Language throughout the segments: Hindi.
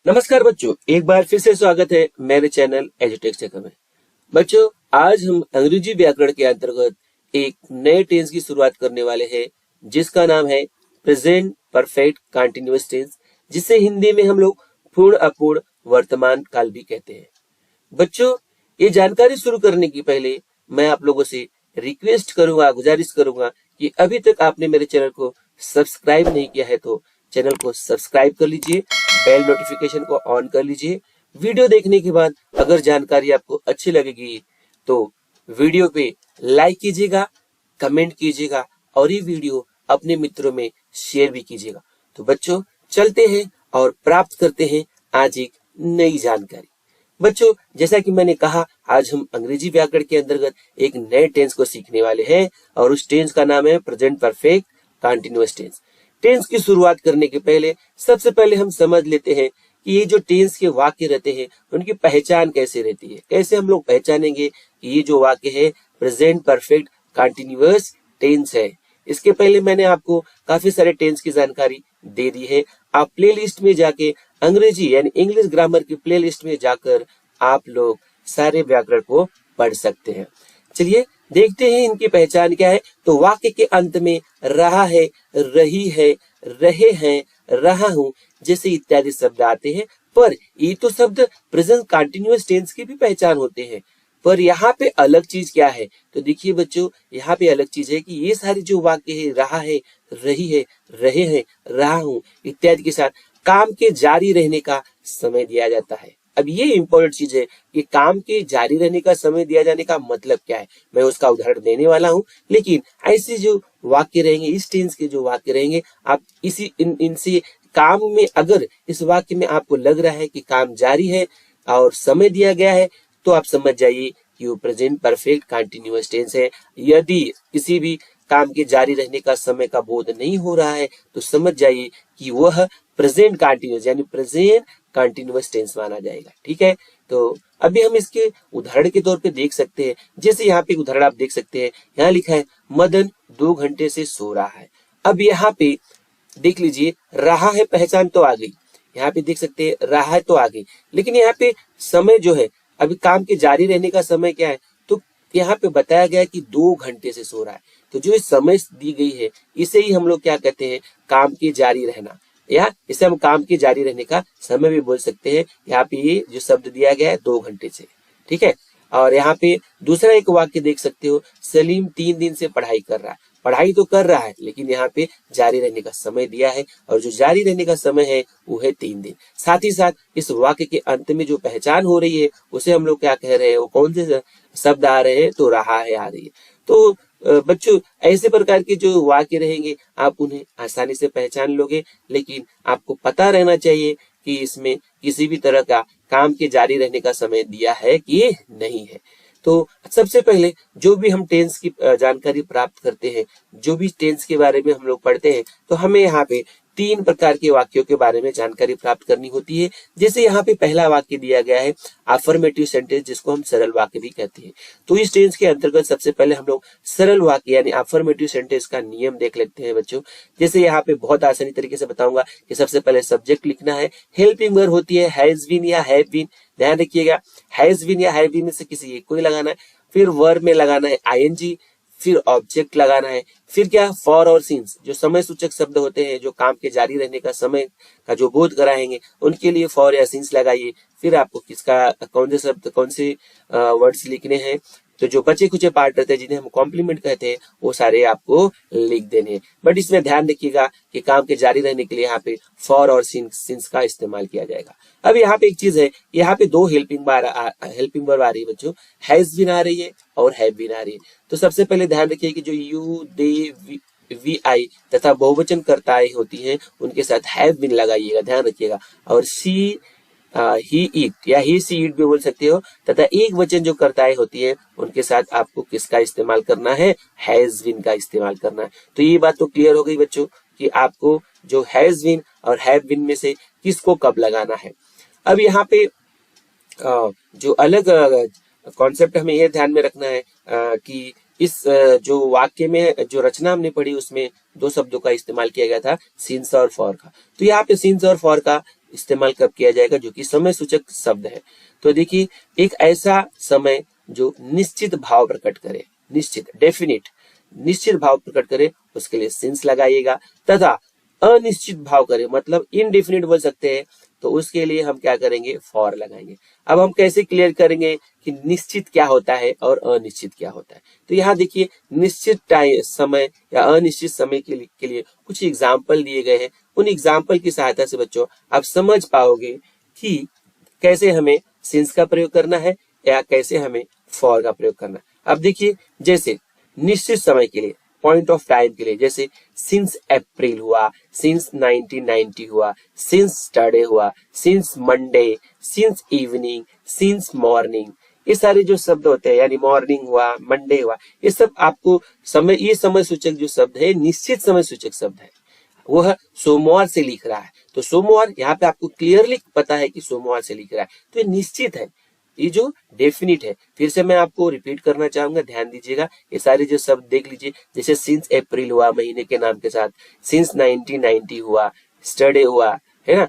नमस्कार बच्चों, एक बार फिर से स्वागत है मेरे चैनल एजुटेक में। बच्चों, आज हम अंग्रेजी व्याकरण के अंतर्गत एक नए टेंस की शुरुआत करने वाले हैं, जिसका नाम है प्रेजेंट परफेक्ट कंटीन्यूअस टेंस, जिसे हिंदी में हम लोग पूर्ण अपूर्ण वर्तमान काल भी कहते हैं। बच्चों, ये जानकारी शुरू करने की पहले मैं आप लोगों से रिक्वेस्ट करूंगा, गुजारिश करूंगा कि अभी तक आपने मेरे चैनल को सब्सक्राइब नहीं किया है तो चैनल को सब्सक्राइब कर लीजिए, बेल नोटिफिकेशन को ऑन कर लीजिए। वीडियो देखने के बाद अगर जानकारी आपको अच्छी लगेगी तो वीडियो पे लाइक कीजिएगा, कमेंट कीजिएगा और ये वीडियो अपने मित्रों में शेयर भी कीजिएगा। तो बच्चों, चलते हैं और प्राप्त करते हैं आज एक नई जानकारी। बच्चों, जैसा कि मैंने कहा, आज हम अंग्रेजी व्याकरण के अंतर्गत एक नए टेंस को सीखने वाले हैं और उस टेंस का नाम है present perfect continuous tense. Tense की शुरुआत करने के पहले सबसे पहले हम समझ लेते हैं कि ये जो टेंस के वाक्य रहते हैं उनकी पहचान कैसे रहती है, कैसे हम लोग पहचानेंगे कि ये जो वाक्य है प्रेजेंट परफेक्ट कंटीन्यूअस टेंस है। इसके पहले मैंने आपको काफी सारे टेंस की जानकारी दे दी है। आप प्लेलिस्ट में जाके अंग्रेजी यानी इंग्लिश ग्रामर की प्लेलिस्ट में जाकर आप लोग सारे व्याकरण को पढ़ सकते हैं। चलिए देखते हैं इनकी पहचान क्या है। तो वाक्य के अंत में रहा है, रही है, रहे हैं, रहा हूं जैसे इत्यादि शब्द आते हैं, पर ये तो शब्द प्रेजेंट कंटीन्यूअस टेंस की भी पहचान होते हैं। पर यहाँ पे अलग चीज क्या है? तो देखिए बच्चों, यहाँ पे अलग चीज है कि ये सारे जो वाक्य है, रहा है, रही है, रहे हैं, रहा हूं इत्यादि के साथ काम के जारी रहने का समय दिया जाता है। अब ये इंपॉर्टेंट चीज है कि काम के जारी रहने का समय दिया जाने का मतलब क्या है, मैं उसका उदाहरण देने वाला हूं। लेकिन ऐसे जो वाक्य रहेंगे, इस टेंस के जो वाक्य रहेंगे, आप इनसे काम में अगर इस वाक्य में आपको लग रहा है कि काम जारी है और समय दिया गया है, तो आप समझ जाइए कि वो प्रेजेंट परफेक्ट कंटीन्यूअस टेंस है। यदि किसी भी काम के जारी रहने का समय का बोध नहीं हो रहा है तो समझ जाइए कि वह प्रेजेंट कंटीन्यूअस यानी प्रेजेंट कंटीन्यूअस टेंस माना जाएगा। ठीक है, तो अभी हम इसके उदाहरण के तौर पे देख सकते हैं। जैसे यहाँ पे उदाहरण आप देख सकते हैं, यहाँ लिखा है मदन 2 घंटे से सो रहा है। अब यहाँ पे देख लीजिए, रहा है पहचान तो आ गई, यहाँ पे देख सकते हैं रहा है तो आ गई, लेकिन यहाँ पे समय जो है, अभी काम के जारी रहने का समय क्या है, तो यहाँ पे बताया गया कि 2 घंटे से सो रहा है। तो जो समय दी गई है इसे ही हम लोग क्या कहते हैं, काम के जारी रहना, या इसे हम काम के जारी रहने का समय भी बोल सकते हैं। यहाँ पे ये जो शब्द दिया गया है 2 घंटे से। ठीक है, और यहाँ पे दूसरा एक वाक्य देख सकते हो, सलीम 3 दिन से पढ़ाई कर रहा है। पढ़ाई तो कर रहा है लेकिन यहाँ पे जारी रहने का समय दिया है और जो जारी रहने का समय है वो है 3 दिन। साथ ही साथ इस वाक्य के अंत में जो पहचान हो रही है उसे हम लोग क्या कह रहे हैं, वो कौन से शब्द आ रहे हैं, तो रहा है आ रही है। तो बच्चों, ऐसे प्रकार के जो वाक्य रहेंगे आप उन्हें आसानी से पहचान लोगे, लेकिन आपको पता रहना चाहिए कि इसमें किसी भी तरह का काम के जारी रहने का समय दिया है कि नहीं है। तो सबसे पहले जो भी हम टेंस की जानकारी प्राप्त करते हैं, जो भी टेंस के बारे में हम लोग पढ़ते हैं, तो हमें यहाँ पे 3 प्रकार के वाक्यों के बारे में जानकारी प्राप्त करनी होती है। जैसे यहाँ पे पहला वाक्य दिया गया है अफर्मेटिव सेंटेंस, जिसको हम सरल वाक्य भी कहते हैं। तो इस टेंस के अंतर्गत सबसे पहले हम लोग सरल वाक्य यानी अफर्मेटिव सेंटेंस का नियम देख लेते हैं बच्चों। जैसे यहाँ पे बहुत आसानी तरीके से बताऊंगा कि सबसे पहले सब्जेक्ट लिखना है, हेल्पिंग वर्ब होती है हैज बीन या हैव बीन। ध्यान रखिएगा, हैज बीन या हैव बीन में से किसी एक को ही लगाना है, फिर वर्ब में लगाना है आईएनजी, फिर ऑब्जेक्ट लगाना है, फिर क्या, फॉर और सिंस जो समय सूचक शब्द होते हैं, जो काम के जारी रहने का समय का जो बोध कराएंगे, उनके लिए फॉर या सिंस लगाइए। फिर आपको किसका कौन से शब्द, कौन से वर्ड्स लिखने हैं, तो जो बचे खुचे पार्ट रहते हैं जिन्हें हम कॉम्प्लीमेंट कहते हैं, वो सारे आपको लिख देने हैं। बट इसमें ध्यान रखिएगा कि काम के जारी रहने के लिए यहाँ पे फॉर और सिंस का इस्तेमाल किया जाएगा। अब यहाँ पे एक चीज है, यहाँ पे 2 हेल्पिंग वर्ब आ रही है बच्चों, हैज बीन आ रही है और हैव बीन आ रही है। तो सबसे पहले ध्यान रखिए कि जो यू, दे, वी आई तथा बहुवचन कर्ताएं होती हैं उनके साथ हैव बीन लगाइएगा, ध्यान रखिएगा। और सी, ही इट या ही सी इट भी बोल सकते हो, तथा एक वचन जो कर्ताएं होती है उनके साथ आपको किसका इस्तेमाल करना है, हैज बीन का इस्तेमाल करना है। तो ये बात तो क्लियर हो गई बच्चों कि आपको जो हैज बीन और हैव बीन में से किसको कब लगाना है। अब यहाँ पे जो अलग कॉन्सेप्ट हमें यह ध्यान में रखना है कि इस जो वाक्य में जो रचना हमने पढ़ी उसमें 2 शब्दों का इस्तेमाल किया गया था, सिंस और फॉर का। तो यहाँ पे सिंस और फॉर का इस्तेमाल कब किया जाएगा, जो कि समय सूचक शब्द है। तो देखिए, एक ऐसा समय जो निश्चित भाव प्रकट करे, निश्चित डेफिनिट निश्चित भाव प्रकट करे, उसके लिए सिंस लगाइएगा। तथा अनिश्चित भाव करे, मतलब इनडेफिनिट बोल सकते हैं, तो उसके लिए हम क्या करेंगे, फॉर लगाएंगे। अब हम कैसे क्लियर करेंगे कि निश्चित क्या होता है और अनिश्चित क्या होता है। तो यहाँ देखिए, निश्चित टाइम समय या अनिश्चित समय के लिए कुछ एग्जाम्पल दिए गए हैं। उन एग्जाम्पल की सहायता से बच्चों आप समझ पाओगे कि कैसे हमें सिंस का प्रयोग करना है या कैसे हमें फॉर का प्रयोग करना है। अब देखिए, जैसे निश्चित समय के लिए, पॉइंट ऑफ टाइम के लिए, जैसे सिंस अप्रैल हुआ, सिंस 1990 हुआ, सिंस स्टरडे हुआ, since Monday, since evening, since morning, ये सारे जो शब्द होते हैं, यानी मॉर्निंग हुआ, मंडे हुआ, ये सब आपको समय, ये समय सूचक जो शब्द है, निश्चित समय सूचक शब्द है। वह सोमवार से लिख रहा है, तो सोमवार यहाँ पे आपको क्लियरली पता है कि सोमवार से लिख रहा है, तो ये निश्चित है, ये जो डेफिनिट है। फिर से मैं आपको रिपीट करना चाहूंगा, ध्यान दीजिएगा। ये सारे जो शब्द देख लीजिए, जैसे सिंस अप्रैल हुआ महीने के नाम के साथ, सिंस 1990 हुआ, स्टरडे हुआ, है ना,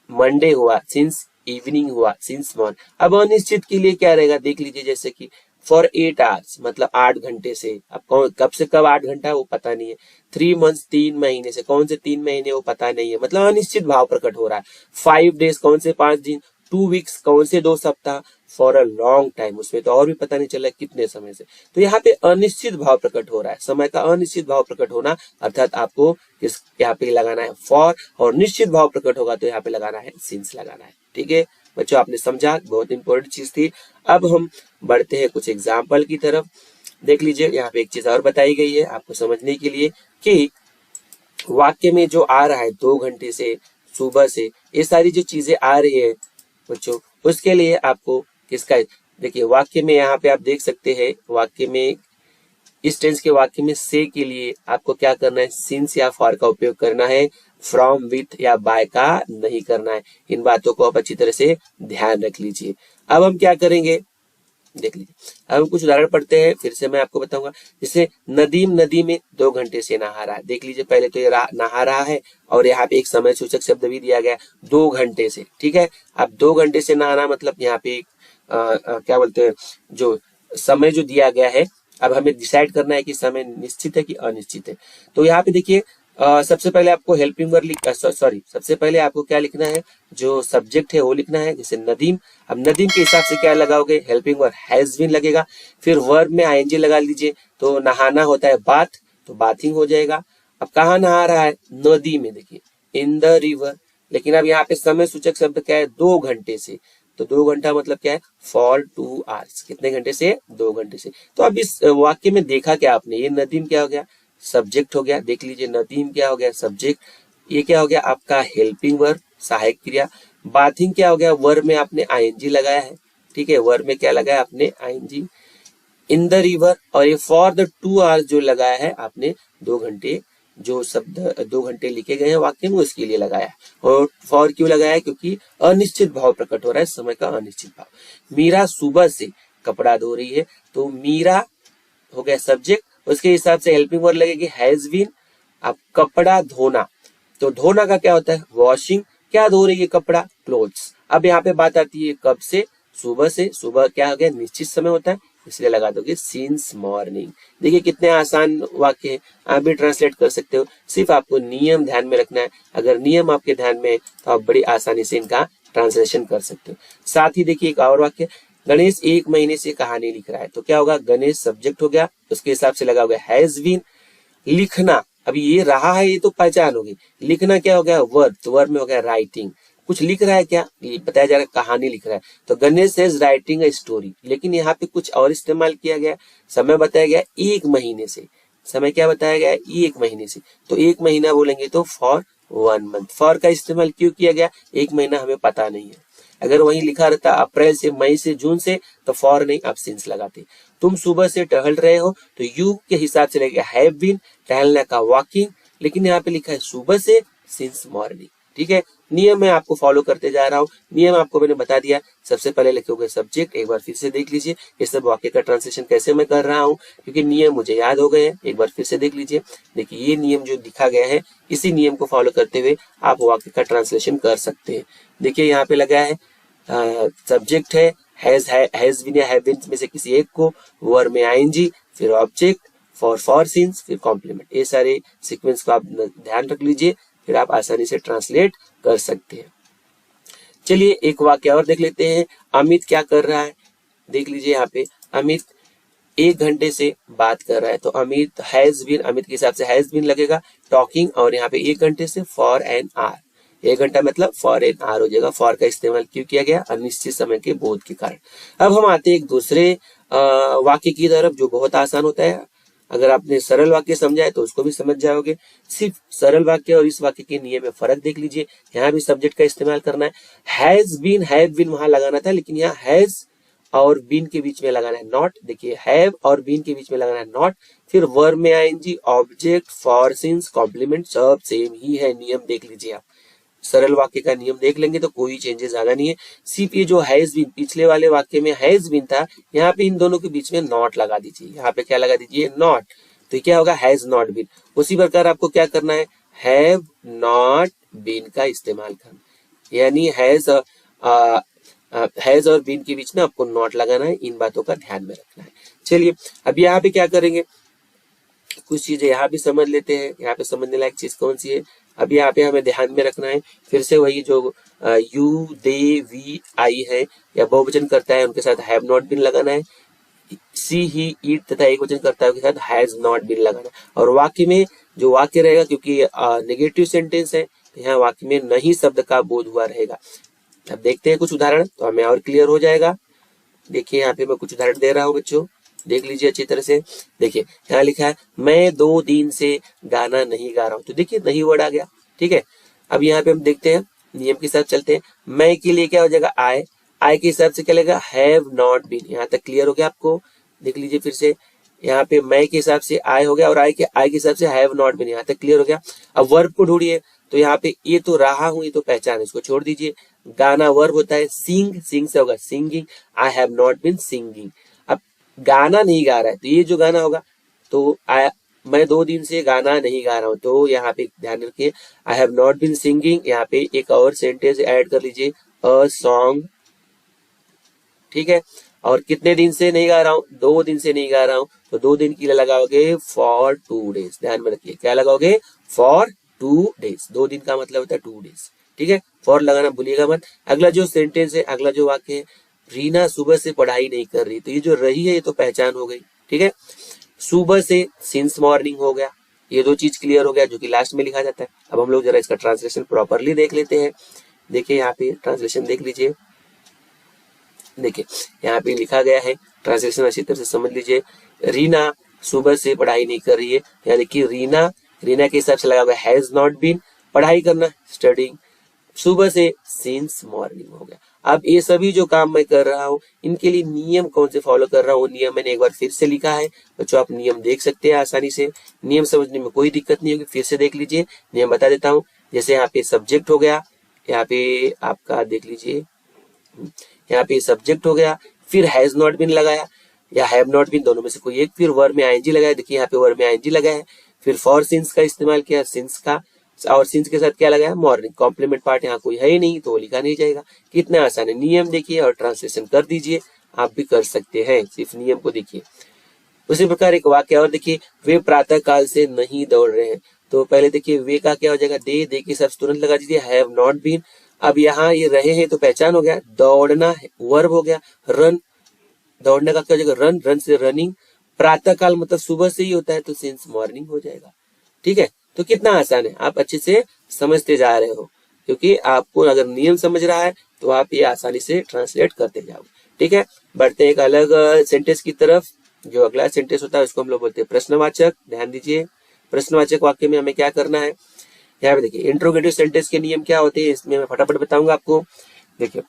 मंडे हुआ, सिंस इवनिंग हुआ, सिंस मॉर्निंग। अब अनिश्चित के लिए क्या रहेगा, देख लीजिए, जैसे कि फॉर 8 आवर्स, मतलब 8 घंटे से। अब कब से कब 8 घंटा वो पता नहीं है। 3 मंथ्स, 3 महीने से, कौन से 3 महीने वो पता नहीं है, मतलब अनिश्चित भाव प्रकट हो रहा है। 5 डेज, कौन से 5 दिन। 2 वीक्स, कौन से 2 सप्ताह। फॉर अ लॉन्ग टाइम, उसमें तो और भी पता नहीं चला कितने समय से। तो यहाँ पे अनिश्चित भाव प्रकट हो रहा है, समय का अनिश्चित भाव प्रकट होना, अर्थात आपको किस यहाँ पे लगाना है फॉर, और निश्चित भाव प्रकट होगा तो यहाँ पे लगाना है सिंस लगाना है। ठीक है बच्चों, आपने समझा, बहुत इंपॉर्टेंट चीज थी। अब हम बढ़ते हैं कुछ एग्जाम्पल की तरफ। देख लीजिए, यहाँ पे एक चीज और बताई गई है आपको समझने के लिए कि वाक्य में जो आ रहा है 2 घंटे से, सुबह से, ये सारी जो चीजें आ रही है बच्चों, उसके लिए आपको किसका, देखिए वाक्य में यहाँ पे आप देख सकते हैं, वाक्य में इस टेंस के वाक्य में से के लिए आपको क्या करना है, सिंस या फॉर का उपयोग करना है, फ्रॉम, विथ या बाय का नहीं करना है। इन बातों को आप अच्छी तरह से ध्यान रख लीजिए। अब हम क्या करेंगे, देख लीजिए, अब हम कुछ उदाहरण पढ़ते हैं, फिर से मैं आपको बताऊंगा। जैसे नदीम नदी में 2 घंटे से नहा रहा है। देख लीजिए, पहले तो ये नहा रहा है, और यहाँ पे एक समय सूचक शब्द भी दिया गया 2 घंटे से। ठीक है, अब 2 घंटे से नहाना मतलब यहाँ पे क्या बोलते हैं, जो समय जो दिया गया है, अब हमें डिसाइड करना है कि समय निश्चित है कि अनिश्चित है। तो यहाँ पे देखिए, सबसे पहले आपको हेल्पिंग वर्ब सबसे पहले आपको क्या लिखना है, जो सब्जेक्ट है वो लिखना है। जैसे नदीम, अब नदीम के हिसाब से क्या लगाओगे, हेल्पिंग वर्ब हैज बीन लगेगा। फिर वर्ब में आईएनजी लगा लीजिए, तो नहाना होता है बाथ, तो बाथिंग हो जाएगा। अब कहाँ नहा रहा है, नदी में, देखिए इन द रिवर। लेकिन अब यहाँ पे समय सूचक शब्द क्या है, 2 घंटे से, तो 2 घंटा मतलब क्या है, फॉर 2 आवर्स, कितने घंटे से, 2 घंटे से। तो अब इस वाक्य में देखा क्या आपने, ये नदीम क्या हो गया, सब्जेक्ट हो गया। देख लीजिए, नदीम क्या हो गया, सब्जेक्ट। ये क्या हो गया आपका, हेल्पिंग वर्ब, सहायक क्रिया। बाथिंग क्या हो गया, वर्ब में आपने आईएनजी लगाया है। ठीक है, वर्ब में क्या लगाया आपने, आईएनजी। इन द रिवर, और ये फॉर द 2 आवर्स जो लगाया है आपने, 2 घंटे, जो शब्द 2 घंटे लिखे गए हैं वाक्य में, उसके लिए लगाया है। और फॉर क्यों लगाया है, क्योंकि अनिश्चित भाव प्रकट हो रहा है, समय का अनिश्चित भाव। मीरा सुबह से कपड़ा धो रही है, तो मीरा हो गया सब्जेक्ट, उसके हिसाब से हेल्पिंग वर्ब लगेगी हैज बीन। अब कपड़ा धोना, तो धोना का क्या होता है, वॉशिंग। क्या धो रही है, कपड़ा, क्लोथ्स। अब यहाँ पे बात आती है कब से, सुबह से। सुबह क्या हो गया, निश्चित समय होता है, इसलिए लगा दोगे सिंस मॉर्निंग। देखिए कितने आसान वाक्य है, आप भी ट्रांसलेट कर सकते हो। सिर्फ आपको नियम ध्यान में रखना है। अगर नियम आपके ध्यान में है तो आप बड़ी आसानी से इनका ट्रांसलेशन कर सकते हो। साथ ही देखिए एक और वाक्य, गणेश 1 महीने से कहानी लिख रहा है, तो क्या होगा, गणेश सब्जेक्ट हो गया, उसके हिसाब से लगा होगा हैज बीन। लिखना, अभी ये रहा है, ये तो पहचान होगी। लिखना क्या हो गया, वर्ब, तो वर्ब में हो गया राइटिंग। कुछ लिख रहा है क्या, ये बताया जा रहा है, कहानी लिख रहा है, तो Ganesh is writing a story. लेकिन यहाँ पे कुछ और इस्तेमाल किया गया, समय बताया गया 1 महीने से। समय क्या बताया गया है, 1 महीने से, तो 1 महीना बोलेंगे तो फॉर 1 मंथ। फॉर का इस्तेमाल क्यों किया गया, 1 महीना हमें पता नहीं है। अगर वहीं लिखा रहता अप्रैल से, मई से, जून से, तो फॉर नहीं, आप सिंस लगाते। तुम सुबह से टहल रहे हो, तो यू के हिसाब से लगेगा हैव बीन, टहलने का वॉकिंग। लेकिन यहाँ पे लिखा है सुबह से, सिंस मॉर्निंग। ठीक है, नियम मैं आपको फॉलो करते जा रहा हूँ। नियम आपको मैंने बता दिया। सबसे पहले लिखोगे सब्जेक्ट, एक बार फिर से देख लीजिए ये सब वाक्य का ट्रांसलेशन कैसे मैं कर रहा हूँ, क्योंकि नियम मुझे याद हो गए हैं। एक बार फिर से देख लीजिए। देखिए ये नियम जो लिखा गया है, इसी नियम को फॉलो करते हुए आप वाक्य का ट्रांसलेशन कर सकते हैं। देखिए यहाँ पे लगा है सब्जेक्ट है, हैज बीन या हैव बीन में से किसी एक को, वर्ब में आईएनजी, फिर ऑब्जेक्ट, फॉर सिंस, फिर कॉम्प्लीमेंट। ये सारे सीक्वेंस को आप ध्यान रख लीजिए, फिर आप आसानी से ट्रांसलेट कर सकते हैं। चलिए एक वाक्य और देख लेते हैं। अमित क्या कर रहा है, देख लीजिए यहाँ पे अमित 1 घंटे से बात कर रहा है, तो अमित हैज बीन, अमित के हिसाब से हैज बीन लगेगा टॉकिंग, और यहाँ पे 1 घंटे से फॉर एन आवर, 1 घंटा मतलब फॉर एन आवर हो जाएगा। फॉर का इस्तेमाल क्यों किया गया, अनिश्चित समय के बोध के कारण। अब हम आते हैं एक दूसरे वाक्य की तरफ जो बहुत आसान होता है। अगर आपने सरल वाक्य समझा है तो उसको भी समझ जाओगे। सिर्फ सरल वाक्य और इस वाक्य के नियम में फर्क देख लीजिए। यहाँ भी सब्जेक्ट का इस्तेमाल करना है। हैज बीन, हैव बीन वहां लगाना था, लेकिन यहाँ हैज और बीन के बीच में लगाना है नॉट। देखिए हैव और बीन के बीच में लगाना है नॉट, फिर वर्ब में ING, object, for, since, complement, सब सेम ही है। नियम देख लीजिए आप, सरल वाक्य का नियम देख लेंगे तो कोई चेंजेस ज्यादा नहीं है। सिर्फ ये जो हैज बीन, पिछले वाले वाक्य में हैज बीन था, यहाँ पे इन दोनों के बीच में नॉट लगा दीजिए। यहाँ पे क्या लगा दीजिए, नॉट, तो क्या होगा, हैज नॉट बीन। उसी प्रकार आपको क्या करना है, हैव नॉट बीन का इस्तेमाल करना, यानी हैज और बीन के बीच में आपको नॉट लगाना है। इन बातों का ध्यान में रखना है। चलिए अब यहाँ पे क्या करेंगे, कुछ चीजें यहाँ भी समझ लेते हैं। यहाँ पे समझने लायक चीज कौन सी है, अब यहाँ पे हमें ध्यान में रखना है। फिर से वही जो यू, दे, वी, आई है या बहुवचन करता है उनके साथ हैव नॉट बीन लगाना है। सी, ही, ईट तथा एक वचन करता है उनके साथ हैज नॉट बीन लगाना है। और वाक्य में जो वाक्य रहेगा, क्योंकि नेगेटिव सेंटेंस है, तो यहाँ वाक्य में नहीं शब्द का बोध हुआ रहेगा। अब देखते हैं कुछ उदाहरण, तो हमें और क्लियर हो जाएगा। देखिए यहाँ पे मैं कुछ उदाहरण दे रहा हूँ बच्चों, देख लीजिए अच्छी तरह से। देखिए यहाँ लिखा है मैं 2 दिन से गाना नहीं गा रहा हूँ, तो देखिए नहीं वर्ड आ गया। ठीक है, अब यहाँ पे हम देखते हैं, नियम के साथ चलते हैं। मैं के लिए क्या हो जाएगा, आई के हिसाब से क्या लगेगा, हैव नॉट बीन। यहाँ तक क्लियर हो गया आपको, देख लीजिए फिर से। यहाँ पे मैं के हिसाब से आई हो गया और आई के हिसाब से हैव नॉट बीन, यहाँ तक क्लियर हो गया। अब वर्ब को ढूंढिए, तो यहाँ पे ये तो रहा हूँ, ये तो पहचान, इसको छोड़ दीजिए। गाना वर्ब होता है, सिंग, सिंग से होगा singing, I have not been singing. अब गाना नहीं गा रहा है, तो ये जो गाना होगा, तो मैं 2 दिन से गाना नहीं गा रहा हूँ, तो यहाँ पे ध्यान रखिए I have not been singing. यहाँ पे एक और सेंटेंस ऐड कर लीजिए, अ सॉन्ग। ठीक है, और कितने दिन से नहीं गा रहा हूँ, 2 दिन से नहीं गा रहा हूँ, तो 2 दिन के लिए लगाओगे फॉर 2 डेज। ध्यान में रखिए क्या लगाओगे, फॉर 2 डेज। 2 दिन का मतलब होता है 2 डेज। ठीक है, फॉर लगाना भूलिएगा मत। अगला जो सेंटेंस है, अगला जो वाक्य है, रीना सुबह से पढ़ाई नहीं कर रही, तो ये जो रही है ये तो पहचान हो गई। ठीक है, सुबह से सिंस मॉर्निंग हो गया। ये 2 चीज क्लियर हो गया, जो कि लास्ट में लिखा जाता है। अब हम लोग जरा इसका ट्रांसलेशन प्रॉपरली देख लेते हैं। देखिए यहाँ पे ट्रांसलेशन देख लीजिए। देखिए यहाँ पे लिखा गया है, ट्रांसलेशन अच्छी तरह से समझ लीजिए। रीना सुबह से पढ़ाई नहीं कर रही है, यानी कि रीना के हिसाब से लगा हुआ हैज नॉट बीन, पढ़ाई करना स्टडिंग, सुबह से सिंस मॉर्निंग हो गया। अब ये सभी जो काम मैं कर रहा हूँ, इनके लिए नियम कौन से फॉलो कर रहा हूँ, नियम मैंने एक बार फिर से लिखा है बच्चों, आप नियम देख सकते हैं आसानी से। नियम समझने में कोई दिक्कत नहीं होगी, फिर से देख लीजिए। नियम बता देता हूँ। जैसे यहाँ पे सब्जेक्ट हो गया, यहाँ पे आपका देख लीजिए, यहाँ पे सब्जेक्ट हो गया, फिर हैज नॉट बीन लगाया या हैव नॉट बीन, दोनों में से कोई एक, फिर वर्ब में आईएनजी लगाया। देखिए यहाँ पे वर्ब में आईएनजी लगा है, फिर फॉर सिंस का इस्तेमाल किया, सिंस का, और सिंस के साथ क्या लगाया, मॉर्निंग। कॉम्प्लीमेंट पार्ट यहाँ कोई है ही नहीं, तो लिखा नहीं जाएगा। कितना आसान है। नियम देखिए और ट्रांसलेशन कर दीजिए, आप भी कर सकते हैं, सिर्फ नियम को देखिए। उसी प्रकार एक वाक्य और देखिए, वे प्रातः काल से नहीं दौड़ रहे हैं, तो पहले देखिए वे का क्या हो जाएगा, दे के साथ तुरंत लगा दीजिए हैव नॉट बीन। अब यहाँ ये रहे हैं तो पहचान हो गया, दौड़ना वर्ब हो गया, रन दौड़ने का क्या हो जाएगा, रन से रनिंग। प्रातः काल मतलब सुबह से ही होता है, तो सिंस मॉर्निंग हो जाएगा। ठीक है, तो कितना आसान है, आप अच्छे से समझते जा रहे हो, क्योंकि आपको अगर नियम समझ रहा है तो आप ये आसानी से ट्रांसलेट करते जाओगे। ठीक है, बढ़ते हैं एक अलग सेंटेंस की तरफ। जो अगला सेंटेंस होता है उसको हम लोग बोलते हैं प्रश्नवाचक। ध्यान दीजिए, प्रश्नवाचक वाक्य में हमें क्या करना है। यहाँ पे देखिए इंट्रोगेटिव सेंटेंस के नियम क्या होते हैं, इसमें मैं फटाफट बताऊंगा आपको। देखिए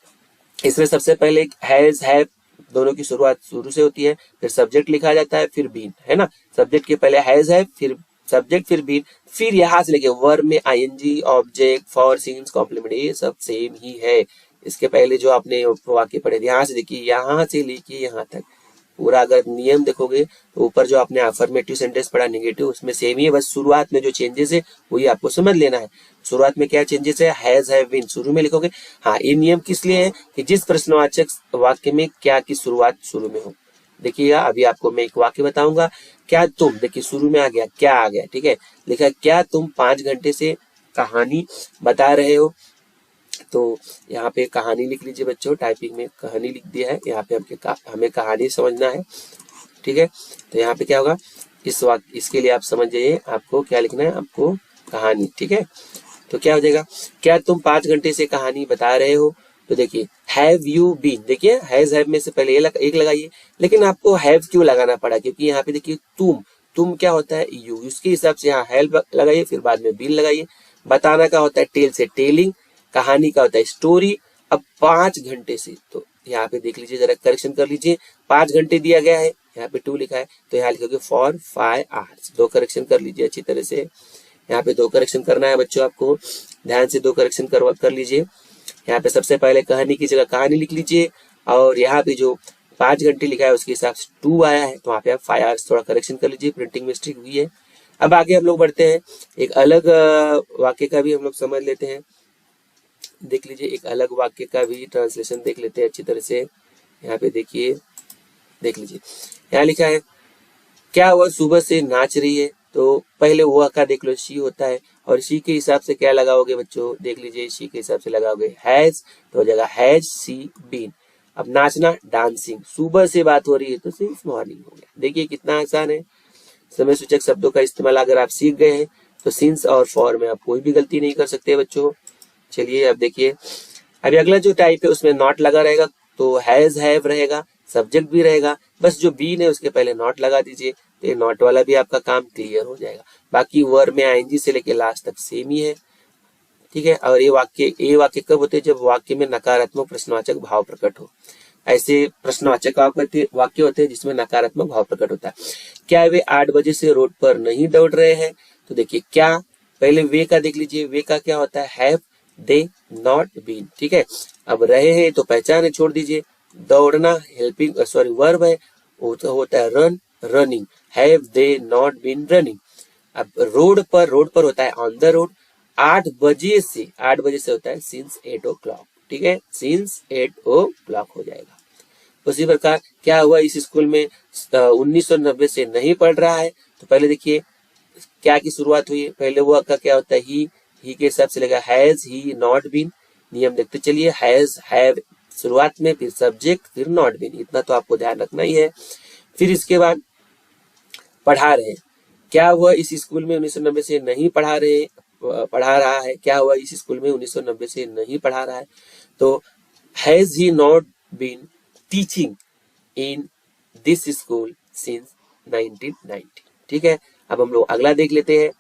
इसमें सबसे पहले हैज हैव दोनों की शुरुआत शुरू से होती है, फिर सब्जेक्ट लिखा जाता है, फिर बीन, है ना। सब्जेक्ट के पहले हैज है, फिर सब्जेक्ट फिर बीन, फिर यहाँ से लेके वर्ब में ING, object, for, since, complement, ये सब सेम ही है। इसके पहले जो आपने वाक्य पढ़े थे, यहाँ से देखिए, यहाँ से लेके यहाँ तक पूरा अगर नियम देखोगे तो ऊपर जो आपने अफर्मेटिव सेंटेंस पढ़ा नेगेटिव, उसमें सेम ही है, बस शुरुआत में जो चेंजेस है वही आपको समझ लेना है। शुरुआत में क्या चेंजेस है, हैज, हैव बीन शुरू में लिखोगे। हाँ, ये नियम किस लिए है कि जिस प्रश्नवाचक वाक्य में क्या की शुरुआत शुरू में हो। देखिएगा, अभी आपको मैं एक वाक्य बताऊंगा, क्या तुम, देखिए शुरू में आ गया, क्या आ गया, ठीक है, लिखा क्या तुम 5 घंटे से कहानी बता रहे हो। तो यहाँ पे कहानी लिख लीजिए बच्चों, टाइपिंग में कहानी लिख दिया है, यहाँ पे हमें कहानी समझना है, ठीक है। तो यहाँ पे क्या होगा, इस वाक्य, इसके लिए आप समझ जाइए, आपको क्या लिखना है, आपको कहानी, ठीक है। तो क्या हो जाएगा, क्या तुम 5 घंटे से कहानी बता रहे हो। तो देखिए हैव यू बीन, देखिए हैज हैव में से पहले एक लगाइए, लेकिन आपको हैव क्यों लगाना पड़ा, क्योंकि यहाँ पे देखिए तुम क्या होता है यू, उसके हिसाब से यहाँ हैव लगाइए, फिर बाद में बीन लगाइए। बताना का होता है टेल से टेलिंग, कहानी का होता है स्टोरी। अब 5 घंटे से, तो यहाँ पे देख लीजिए, जरा करेक्शन कर लीजिए, 5 घंटे दिया गया है, यहाँ पे 2 लिखा है, तो यहाँ लिखोगे फॉर 5 आवर्स। 2 करेक्शन कर लीजिए अच्छी तरह से, यहाँ पे 2 करेक्शन करना है बच्चों, आपको ध्यान से 2 करेक्शन कर लीजिए। यहाँ पे सबसे पहले कहानी की जगह कहानी लिख लीजिए, और यहाँ पे जो 5 घंटे लिखा है उसके हिसाब से 2 आया है, तो वहाँ पे आप 5 आवर्स थोड़ा करेक्शन कर लीजिए, प्रिंटिंग मिस्टेक हुई है। अब आगे हम लोग बढ़ते हैं, एक अलग वाक्य का भी हम लोग समझ लेते हैं। देख लीजिए, एक अलग वाक्य का भी ट्रांसलेशन देख लेते हैं अच्छी तरह से। यहाँ पे देखिए, देख लीजिए, यहाँ लिखा है क्या वह सुबह से नाच रही है। तो पहले वह का देख लो, शी होता है, और शी के हिसाब से क्या लगाओगे बच्चों, देख लीजिए, शी के हिसाब से लगाओगे हैज, तो हो जाएगा हैज शी बीन। अब नाचना डांसिंग, सुबह से बात हो रही है तो सिंस मॉर्निंग हो गया। देखिए कितना आसान है। समय सूचक शब्दों का इस्तेमाल अगर आप सीख गए हैं तो सिंस और फॉर में आप कोई भी गलती नहीं कर सकते बच्चों। चलिए अब देखिए, अभी अगला जो टाइप है उसमें नॉट लगा रहेगा, तो हैज हैव रहेगा, सब्जेक्ट भी रहेगा, बस जो बीन है उसके पहले नॉट लगा दीजिए, तो ये नॉट वाला भी आपका काम क्लियर हो जाएगा। बाकी वर्ब में आईएनजी से लेके लास्ट तक सेम ही है, ठीक है। और ये वाक्य कब होते हैं, जब वाक्य में नकारात्मक प्रश्नवाचक भाव प्रकट हो। ऐसे प्रश्नवाचक वाक्य होते हैं जिसमें नकारात्मक भाव प्रकट होता है। क्या वे 8 बजे से रोड पर नहीं दौड़ रहे हैं। तो देखिए क्या, पहले वे का देख लीजिए, वे का क्या होता है, हैव दे नॉट बीन, ठीक है। अब रहे हैं तो पहचान है, छोड़ दीजिए। दौड़ना हेल्पिंग वर्ब है, वो तो होता है run, running, have they not been running. अब रोड पर होता है ऑन द रोड। 8 बजे से होता है सिंस 8 o'clock, ठीक है, सिंस 8 o'clock हो जाएगा। उसी प्रकार क्या हुआ, इस स्कूल में 1990 से नहीं पढ़ रहा है। तो पहले देखिए क्या की शुरुआत हुई है, पहले वो का क्या होता है ही के हिसाब से लगा हैज ही नॉट बीन। नियम देखते चलिए, हैज हैव शुरुआत में, फिर सब्जेक्ट, फिर नॉट बीन, इतना तो आपको ध्यान रखना ही है। फिर इसके बाद पढ़ा रहे, क्या हुआ इस स्कूल में 1990 से नहीं पढ़ा रहा है, क्या हुआ इस स्कूल में 1990 से नहीं पढ़ा रहा है। तो has he not been teaching in this school since 1990, ठीक है। अब हम लोग अगला देख लेते हैं,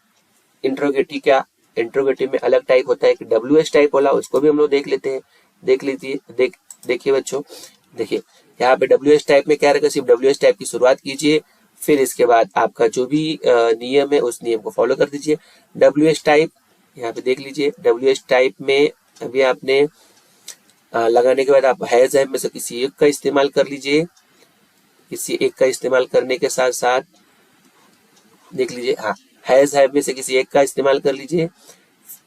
इंट्रोगेटिव। क्या इंट्रोगेटिव में अलग टाइप होता है कि WH टाइप वाला, उसको भी हम लोग देख लेते हैं। देख लीजिए, देखिए बच्चों, देखिए यहाँ पे WH टाइप में क्या रहेगा, सिर्फ WH टाइप की शुरुआत कीजिए, फिर इसके बाद आपका जो भी नियम है उस नियम को फॉलो कर दीजिए। WH टाइप यहाँ पे देख लीजिए, WH टाइप में अभी आपने लगाने के बाद आप हैज हैव में से किसी एक का इस्तेमाल कर लीजिए। किसी एक का इस्तेमाल करने के साथ साथ देख लीजिए, हाँ, हैज हैव में से किसी एक का इस्तेमाल कर लीजिए,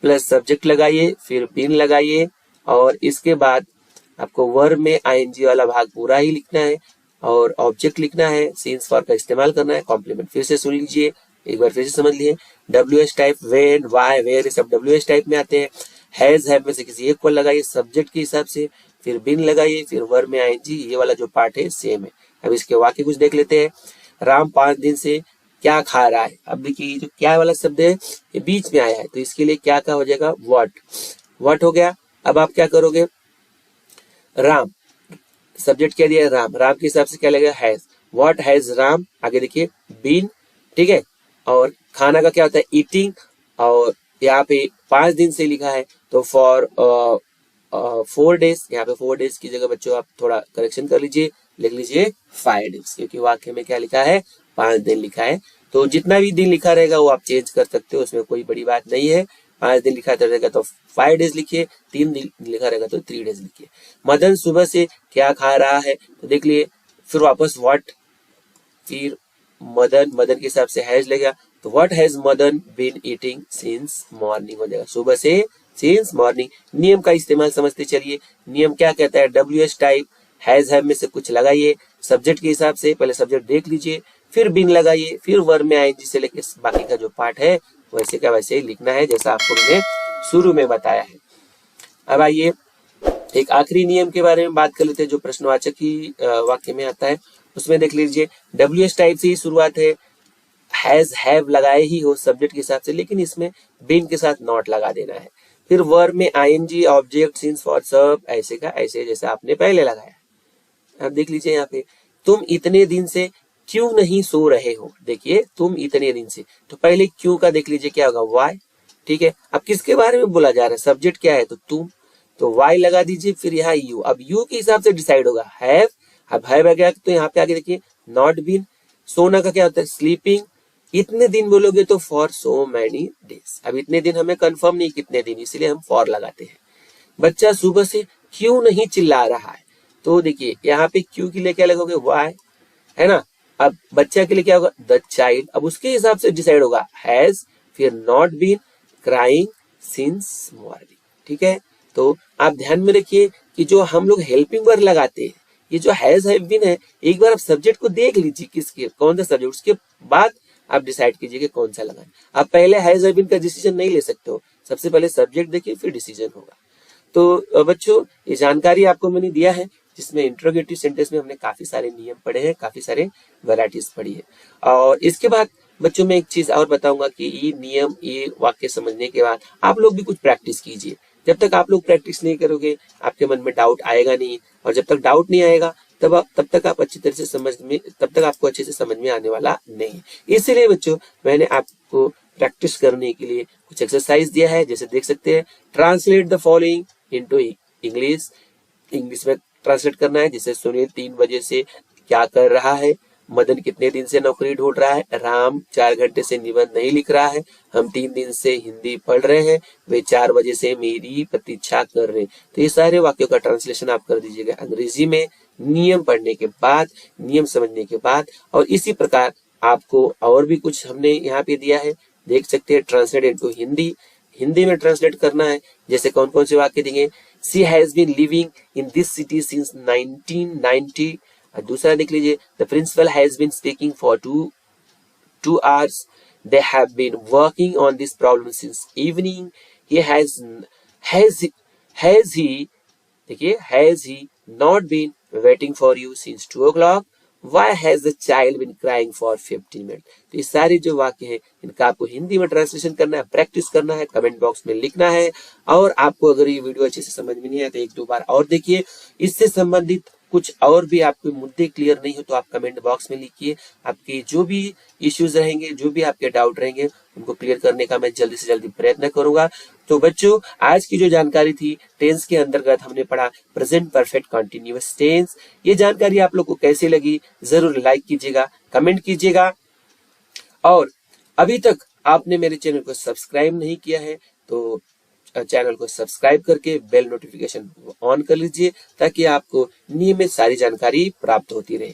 प्लस सब्जेक्ट लगाइए, फिर बीन लगाइए, और इसके बाद आपको वर्ब में आईएनजी वाला भाग पूरा ही लिखना है, और ऑब्जेक्ट लिखना है, सिंस फॉर का इस्तेमाल करना है, कॉम्प्लीमेंट फिर से सुन लीजिए, एक बार फिर से समझ लिए। WH type, when, why, where, सब WH टाइप में आते हैं। हैज हैव में से किसी एक को लगाइए सब्जेक्ट के हिसाब से, फिर बिन लगाइए, फिर वर्ब में आईएनजी, ये वाला जो पार्ट है सेम है। अब इसके वाक्य कुछ देख लेते हैं। राम 5 दिन से क्या खा रहा है। अब देखिए जो क्या वाला शब्द है ये बीच में आया है, तो इसके लिए क्या का हो जाएगा, व्हाट हो गया। अब आप क्या करोगे, राम, सब्जेक्ट क्या दिया, राम के हिसाब से क्या लगेगा, हैज, व्हाट हैज राम, आगे देखिए बीन, ठीक है। और खाना का क्या होता है, ईटिंग, और यहाँ पे 5 दिन से लिखा है, तो फॉर 4 days, यहाँ पे 4 days की जगह बच्चों आप थोड़ा करेक्शन कर लीजिए, लिख लीजिए 5 days, क्योंकि वाक्य में क्या लिखा है, 5 दिन लिखा है, तो जितना भी दिन लिखा रहेगा वो आप चेंज कर सकते हो, उसमें कोई बड़ी बात नहीं है। 5 दिन लिखा रहेगा तो 5 डेज लिखिए, 3 दिन लिखा रहेगा तो 3 डेज लिखिए। मदन सुबह से क्या खा रहा है, तो देख लिए, फिर वापस व्हाट, फिर मदन के हिसाब से हैज लेगा, तो what has Madan been eating since morning हो जाएगा, सुबह से सिंस मॉर्निंग। नियम का इस्तेमाल समझते चलिए। नियम क्या कहता है, WH टाइप हैज हैव में से कुछ लगाइए सब्जेक्ट के हिसाब से, पहले सब्जेक्ट देख लीजिए, फिर बिन लगाइए, फिर वर्ब में ING से लेके बाकी का जो पार्ट है वैसे का वैसे ही लिखना है, जैसा आपको मैंने शुरू में बताया है। अब आइए एक आखिरी नियम के बारे में बात कर लेते हैं जो प्रश्नवाचक ही वाक्य में आता है। उसमें देख लीजिए, WH टाइप से ही शुरुआत है, हैज हैव लगाए ही हो सब्जेक्ट के हिसाब से, लेकिन इसमें बिन के साथ नॉट लगा देना है। फिर वर्ब में ING ऑब्जेक्ट सिंस फॉर सब ऐसे का ऐसे जैसा आपने पहले लगाया। अब देख लीजिए यहाँ पे, तुम इतने दिन से क्यों नहीं सो रहे हो, देखिए तुम इतने दिन से, तो पहले क्यों का देख लीजिए क्या होगा, वाई। ठीक है, अब किसके बारे में बोला जा रहा है, सब्जेक्ट क्या है तो तुम, तो वाई लगा दीजिए, फिर यहाँ यू। अब यू के हिसाब से डिसाइड होगा हैव, अब हैव आ गया तो यहाँ पे आगे देखिए नॉट बीन। सोना का क्या होता है, स्लीपिंग। इतने दिन बोलोगे तो फॉर सो मैनी डेज, अब इतने दिन हमें कंफर्म नहीं कितने दिन, इसलिए हम फॉर लगाते हैं। बच्चा सुबह से क्यों नहीं चिल्ला रहा है, तो देखिए यहाँ पे क्यों के लिए क्या लगोगे, वाई, है ना। अब बच्चा के लिए क्या होगा, द चाइल्ड, अब उसके हिसाब से डिसाइड होगा हैज, फिर not been crying since morning. ठीक है, तो आप ध्यान में रखिए कि जो हम लोग हेल्पिंग वर्ब लगाते हैं, ये जो हैज हैव बीन है, एक बार आप सब्जेक्ट को देख लीजिए किसके कौन सा सब्जेक्ट, उसके बाद आप डिसाइड कीजिए कि कौन सा लगाना। आप पहले हैज हैव बीन का डिसीजन नहीं ले सकते हो, सबसे पहले सब्जेक्ट देखिए फिर डिसीजन होगा। तो बच्चों ये जानकारी आपको मैंने दिया है, जिसमें इंट्रोगेटिव सेंटेंस में हमने काफी सारे नियम पढ़े हैं, काफी सारे वैरायटीज पढ़ी है। और इसके बाद बच्चों में एक चीज और बताऊंगा कि ये नियम, ये वाक्य समझने के बाद आप लोग भी कुछ प्रैक्टिस कीजिए। जब तक आप लोग प्रैक्टिस नहीं करोगे आपके मन में डाउट आएगा नहीं, और जब तक डाउट नहीं आएगा तब तक आप अच्छी तरह से तब तक आपको अच्छे से समझ में आने वाला नहीं। इसलिए बच्चों मैंने आपको प्रैक्टिस करने के लिए कुछ एक्सरसाइज दिया है, जैसे देख सकते हैं, translate the following into English में ट्रांसलेट करना है। जैसे सुनील 3 बजे से क्या कर रहा है, मदन कितने दिन से नौकरी ढूंढ रहा है, राम 4 घंटे से निबंध नहीं लिख रहा है, हम 3 दिन से हिंदी पढ़ रहे हैं, वे 4 बजे से मेरी प्रतीक्षा कर रहे हैं। तो ये सारे वाक्यों का ट्रांसलेशन आप कर दीजिएगा अंग्रेजी में, नियम पढ़ने के बाद, नियम समझने के बाद। और इसी प्रकार आपको और भी कुछ हमने यहाँ पे दिया है, देख सकते हैं, ट्रांसलेट इनटू हिंदी में ट्रांसलेट करना है। जैसे कौन कौन से वाक्य देंगे, she has been living in this city since 1990। दूसरा देख लीजिए, the principal has been speaking for 2 hours, they have been working on this problem since evening, he has he not been waiting for you since 2 o'clock, why has the child been crying for 15 minutes। तो ये सारे जो वाक्य हैं इनका आपको हिंदी में ट्रांसलेशन करना है, प्रैक्टिस करना है, कमेंट बॉक्स में लिखना है। और आपको अगर ये वीडियो अच्छे से समझ में नहीं आया तो 1-2 बार और देखिए। इससे संबंधित कुछ और भी आपके मुद्दे क्लियर नहीं हो तो आप कमेंट बॉक्स में लिखिए, आपके जो भी इश्यूज रहेंगे, जो भी आपके डाउट रहेंगे उनको क्लियर करने का मैं जल्दी से जल्दी प्रयत्न करूंगा। तो बच्चों आज की जो जानकारी थी, टेंस के अंतर्गत हमने पढ़ा प्रेजेंट परफेक्ट कंटिन्यूअस टेंस। ये जानकारी आप लोग को कैसी लगी जरूर लाइक कीजिएगा, कमेंट कीजिएगा। और अभी तक आपने मेरे चैनल को सब्सक्राइब नहीं किया है तो चैनल को सब्सक्राइब करके बेल नोटिफिकेशन ऑन कर लीजिए, ताकि आपको नियमित सारी जानकारी प्राप्त होती रहे।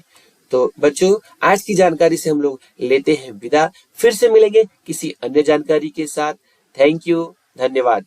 तो बच्चों आज की जानकारी से हम लोग लेते हैं विदा, फिर से मिलेंगे किसी अन्य जानकारी के साथ। थैंक यू, धन्यवाद।